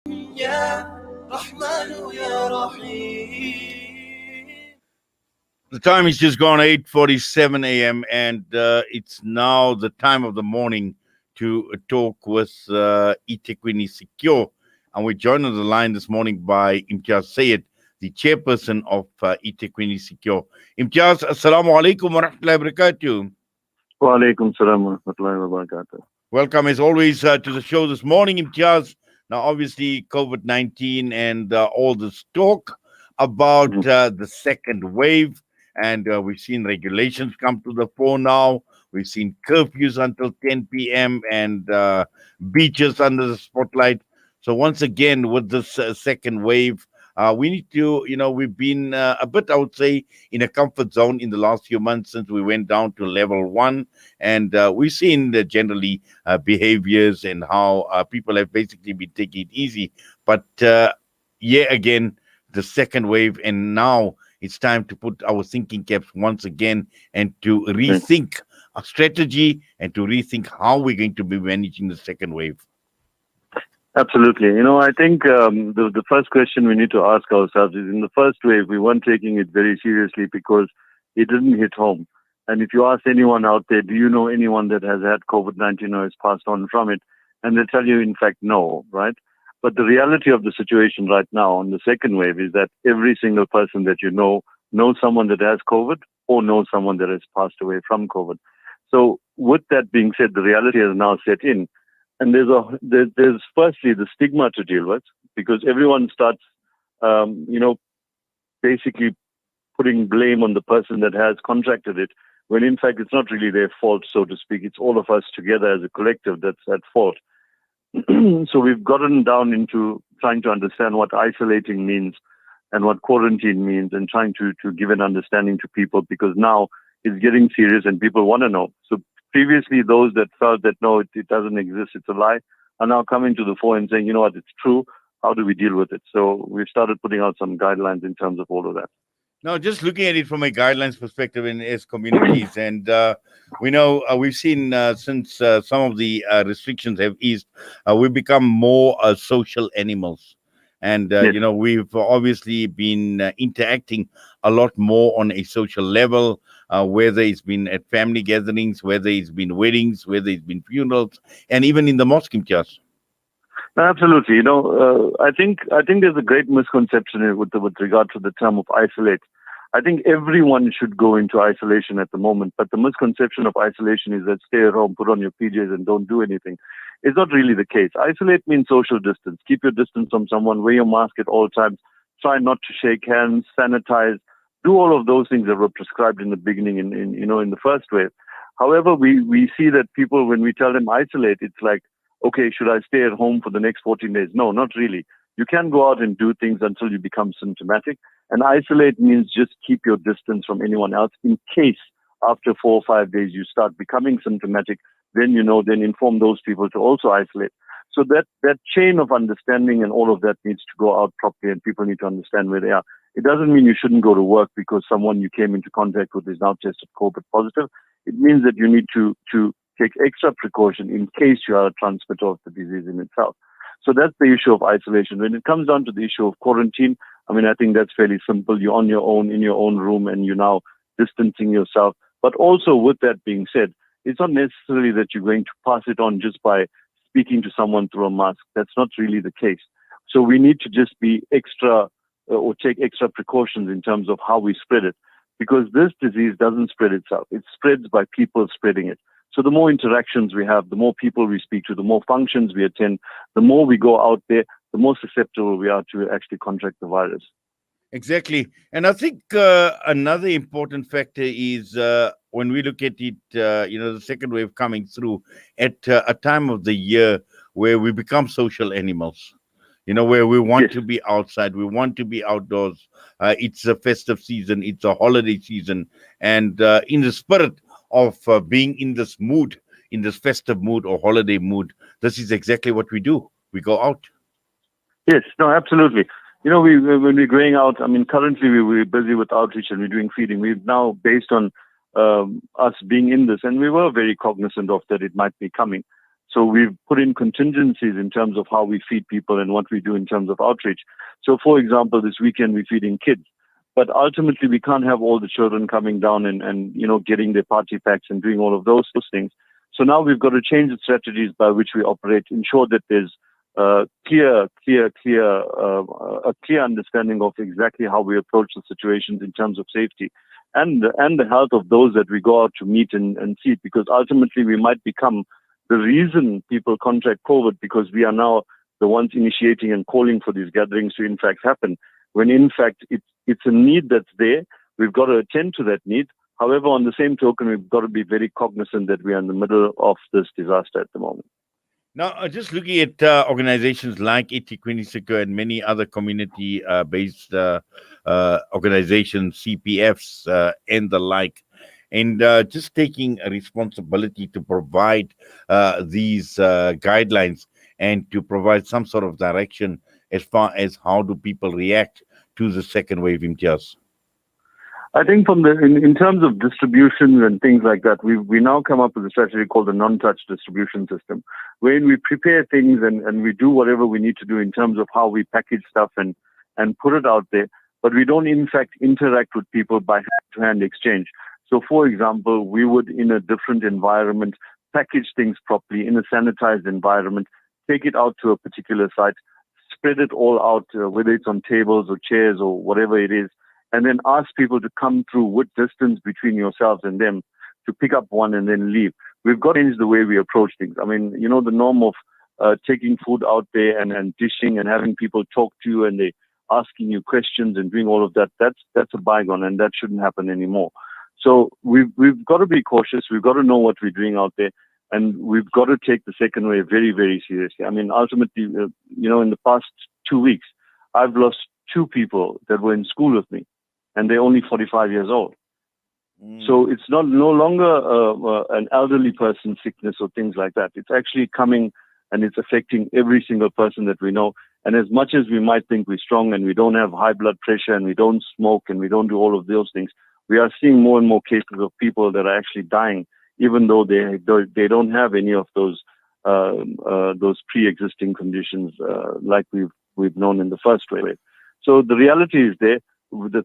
يا رحمن يا رحيم. The time is just gone 8:47 a.m. and it's now the time of the morning to talk with eThekweni Secure. And we're joined on the line this morning by Imtiaz Syed, the chairperson of eThekweni Secure. Imtiaz, assalamu alaikum wa rahmatullahi wa barakatuh. Wa alaikum salam wa rahmatullahi wa barakatuh. Welcome as always to the show this morning, Imtiaz. Now, obviously, COVID-19 and all this talk about the second wave. And we've seen regulations come to the fore now. We've seen curfews until 10 p.m. and beaches under the spotlight. So once again, with this second wave, we need to, we've been a bit, I would say, in a comfort zone in the last few months since we went down to level 1. And we've seen generally behaviors and how people have basically been taking it easy. But again, the second wave, and now it's time to put our thinking caps once again and to rethink our strategy and to rethink how we're going to be managing the second wave. Absolutely. I think the first question we need to ask ourselves is, in the first wave, we weren't taking it very seriously because it didn't hit home. And if you ask anyone out there, do you know anyone that has had COVID-19 or has passed on from it? And they'll tell you, in fact, no, right? But the reality of the situation right now on the second wave is that every single person that you know knows someone that has COVID or knows someone that has passed away from COVID. So with that being said, the reality has now set in. And there's firstly the stigma to deal with, because everyone starts, basically putting blame on the person that has contracted it, when in fact it's not really their fault, so to speak. It's all of us together as a collective that's at fault. So we've gotten down into trying to understand what isolating means and what quarantine means, and trying to give an understanding to people, because now it's getting serious and people want to know. So previously, those that felt that no, it doesn't exist, it's a lie, are now coming to the fore and saying, you know what, it's true. How do we deal with it? So we've started putting out some guidelines in terms of all of that. Now, just looking at it from a guidelines perspective as communities, and we know we've seen since some of the restrictions have eased, we've become more social animals. And, Yes. we've obviously been interacting a lot more on a social level, whether it's been at family gatherings, whether it's been weddings, whether it's been funerals, and even in the mosque, Imtiaz. Absolutely. I think there's a great misconception with regard to the term of isolate. I think everyone should go into isolation at the moment, but the misconception of isolation is that stay at home, put on your PJs and don't do anything. It's not really the case. Isolate means social distance. Keep your distance from someone, wear your mask at all times, try not to shake hands, sanitize, do all of those things that were prescribed in the beginning in the first wave. However, we see that people, when we tell them isolate, it's like, okay, should I stay at home for the next 14 days? No, not really. You can go out and do things until you become symptomatic. And isolate means just keep your distance from anyone else in case after 4 or 5 days you start becoming symptomatic, then inform those people to also isolate. So that chain of understanding and all of that needs to go out properly, and people need to understand where they are. It doesn't mean you shouldn't go to work because someone you came into contact with is now tested COVID positive. It means that you need to take extra precaution in case you are a transmitter of the disease in itself. So that's the issue of isolation. When it comes down to the issue of quarantine, I think that's fairly simple. You're on your own, in your own room, and you're now distancing yourself. But also, with that being said, it's not necessarily that you're going to pass it on just by speaking to someone through a mask. That's not really the case. So we need to just be extra or take extra precautions in terms of how we spread it, because this disease doesn't spread itself. It spreads by people spreading it. So the more interactions we have, the more people we speak to, the more functions we attend, the more we go out there, the more susceptible we are to actually contract the virus. Exactly. And I think another important factor is when we look at it, the second wave coming through at a time of the year where we become social animals, where we want to be outside, we want to be outdoors. It's a festive season, it's a holiday season. And in the spirit of being in this mood, in this festive mood or holiday mood, this is exactly what we do. We go out. Yes, no, absolutely. When we're going out, currently we're busy with outreach and we're doing feeding. We've now, based on us being in this, and we were very cognizant of that it might be coming. So we've put in contingencies in terms of how we feed people and what we do in terms of outreach. So, for example, this weekend we're feeding kids. But ultimately, we can't have all the children coming down and getting their party packs and doing all of those things. So now we've got to change the strategies by which we operate, ensure that there's a clear understanding of exactly how we approach the situations in terms of safety and the health of those that we go out to meet and see. Because ultimately, we might become the reason people contract COVID because we are now the ones initiating and calling for these gatherings to in fact happen, when in fact it's a need that's there. We've got to attend to that need. However, on the same token, we've got to be very cognizant that we are in the middle of this disaster at the moment. Now, just looking at organizations like eThekweni and many other community-based organizations, CPFs and the like, and just taking a responsibility to provide these guidelines and to provide some sort of direction as far as how do people react to the second wave, Imtiaz? I think in terms of distribution and things like that, we now come up with a strategy called the non-touch distribution system, wherein we prepare things and we do whatever we need to do in terms of how we package stuff and put it out there, but we don't in fact interact with people by hand-to-hand exchange. So, for example, we would, in a different environment, package things properly in a sanitized environment, take it out to a particular site, spread it all out, whether it's on tables or chairs or whatever it is, and then ask people to come through with distance between yourselves and them to pick up one and then leave. We've got to change the way we approach things. I mean, the norm of taking food out there and dishing and having people talk to you and they asking you questions and doing all of that, that's a bygone, and that shouldn't happen anymore. So we've got to be cautious. We've got to know what we're doing out there, and we've got to take the second wave very, very seriously. I mean, ultimately, in the past 2 weeks, I've lost 2 people that were in school with me, and they're only 45 years old. So it's no longer an elderly person's sickness or things like that. It's actually coming and it's affecting every single person that we know. And as much as we might think we're strong and we don't have high blood pressure and we don't smoke and we don't do all of those things, we are seeing more and more cases of people that are actually dying, even though they don't have any of those pre-existing conditions like we've known in the first wave. So the reality is there. The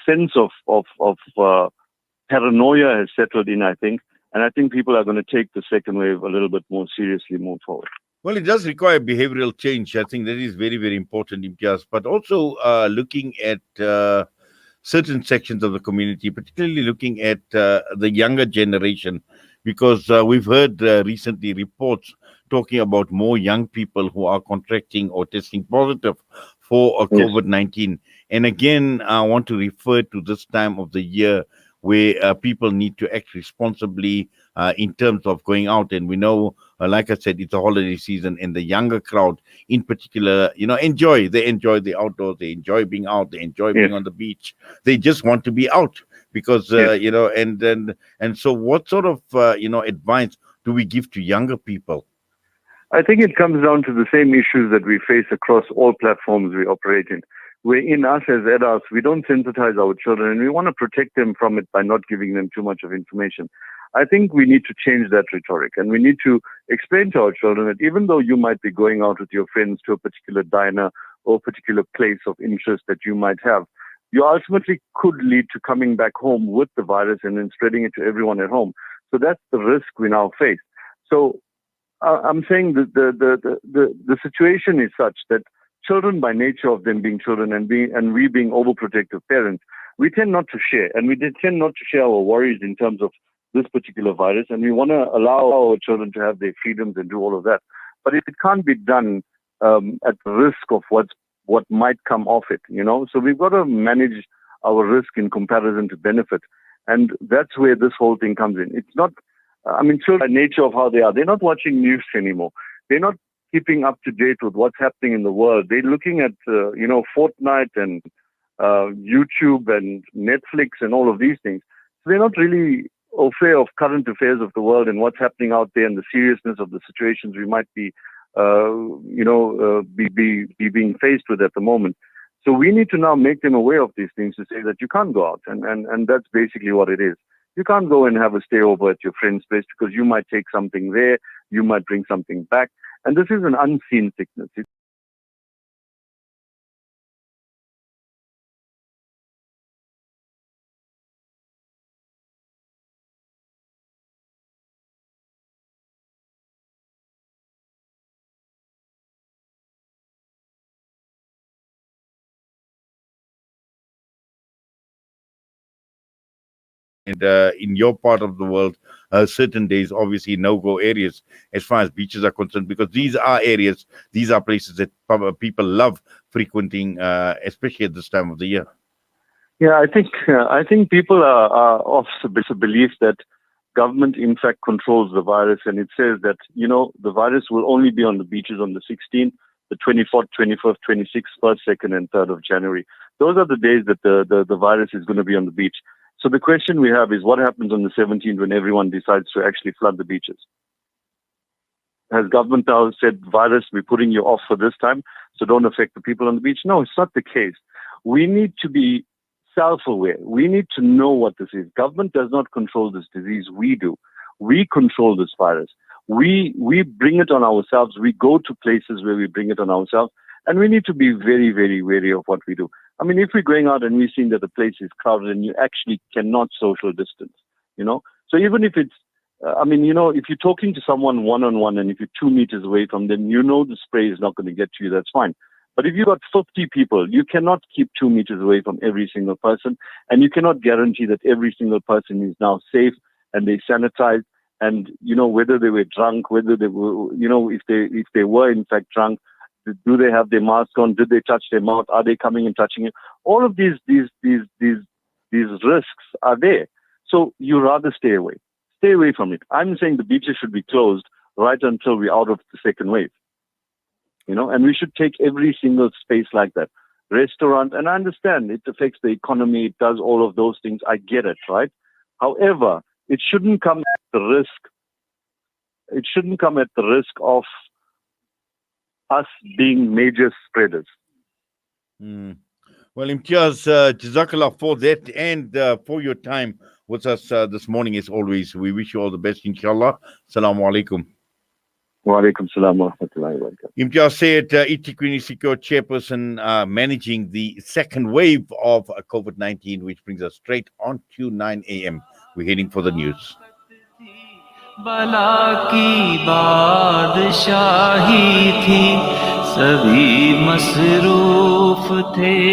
sense of paranoia has settled in, I think, and I think people are going to take the second wave a little bit more seriously moving forward. Well, it does require behavioral change. I think that is very, very important, Imtiaz, but also looking at certain sections of the community, particularly looking at the younger generation, because we've heard recently reports talking about more young people who are contracting or testing positive for COVID-19. And again, I want to refer to this time of the year where people need to act responsibly in terms of going out. And we know, like I said, it's a holiday season, and the younger crowd in particular, enjoy the outdoors, they enjoy being out, they enjoy being on the beach. They just want to be out because, and so what sort of, advice do we give to younger people? I think it comes down to the same issues that we face across all platforms we operate in. We're in us as adults, we don't sensitize our children, and we want to protect them from it by not giving them too much of information. I think we need to change that rhetoric, and we need to explain to our children that even though you might be going out with your friends to a particular diner or a particular place of interest that you might have, you ultimately could lead to coming back home with the virus and then spreading it to everyone at home. So that's the risk we now face. So I'm saying that the situation is such that children, by nature of them being children and we being overprotective parents, we tend not to share, and we tend not to share our worries in terms of this particular virus, and we want to allow our children to have their freedoms and do all of that. But it can't be done at the risk of what might come off it, So we've got to manage our risk in comparison to benefit, and that's where this whole thing comes in. It's not. Children, by nature of how they are, they're not watching news anymore. They're not keeping up to date with what's happening in the world. They're looking at, Fortnite and YouTube and Netflix and all of these things. So they're not really au fait of current affairs of the world and what's happening out there and the seriousness of the situations we might be being faced with at the moment. So we need to now make them aware of these things to say that you can't go out. And that's basically what it is. You can't go and have a stay over at your friend's place because you might take something there, you might bring something back. And this is an unseen sickness. And in your part of the world, certain days, obviously, no-go areas as far as beaches are concerned, because these are areas, these are places that people love frequenting, especially at this time of the year. Yeah, I think people are of the belief that government in fact controls the virus, and it says that the virus will only be on the beaches on the 16th, the 24th, 25th, 26th, 1st, 2nd, and 3rd of January. Those are the days that the virus is going to be on the beach. So the question we have is, what happens on the 17th when everyone decides to actually flood the beaches? Has government now said, virus, we're putting you off for this time, so don't affect the people on the beach? No, it's not the case. We need to be self-aware. We need to know what this is. Government does not control this disease. We do. We control this virus. We bring it on ourselves. We go to places where we bring it on ourselves. And we need to be very, very wary of what we do. I mean, if we're going out and we're seeing that the place is crowded and you actually cannot social distance, So even if it's, if you're talking to someone one-on-one and if you're 2 meters away from them, the spray is not going to get to you, that's fine. But if you've got 50 people, you cannot keep 2 meters away from every single person. And you cannot guarantee that every single person is now safe and they sanitize. And, whether they were drunk, whether they were, if they were in fact drunk, do they have their mask on? Did they touch their mouth? Are they coming and touching it? All of these risks are there. So you rather stay away. Stay away from it. I'm saying the beaches should be closed right until we're out of the second wave. And we should take every single space like that. Restaurant, and I understand it affects the economy, it does all of those things. I get it, right? However, it shouldn't come at the risk. It shouldn't come at the risk of us being major spreaders. Well, Imtiaz, Jazakallah for that and for your time with us this morning as always. We wish you all the best, inshallah. Assalamu alaikum. Wa alaikum salam wa rahmatullahi wa barakatuh. Imtiaz Syed, eThekweni Secure Chairperson, managing the second wave of COVID-19, which brings us straight on to 9 a.m. We're heading for the news. बला की बादशाही थी, सभी मसरूफ थे।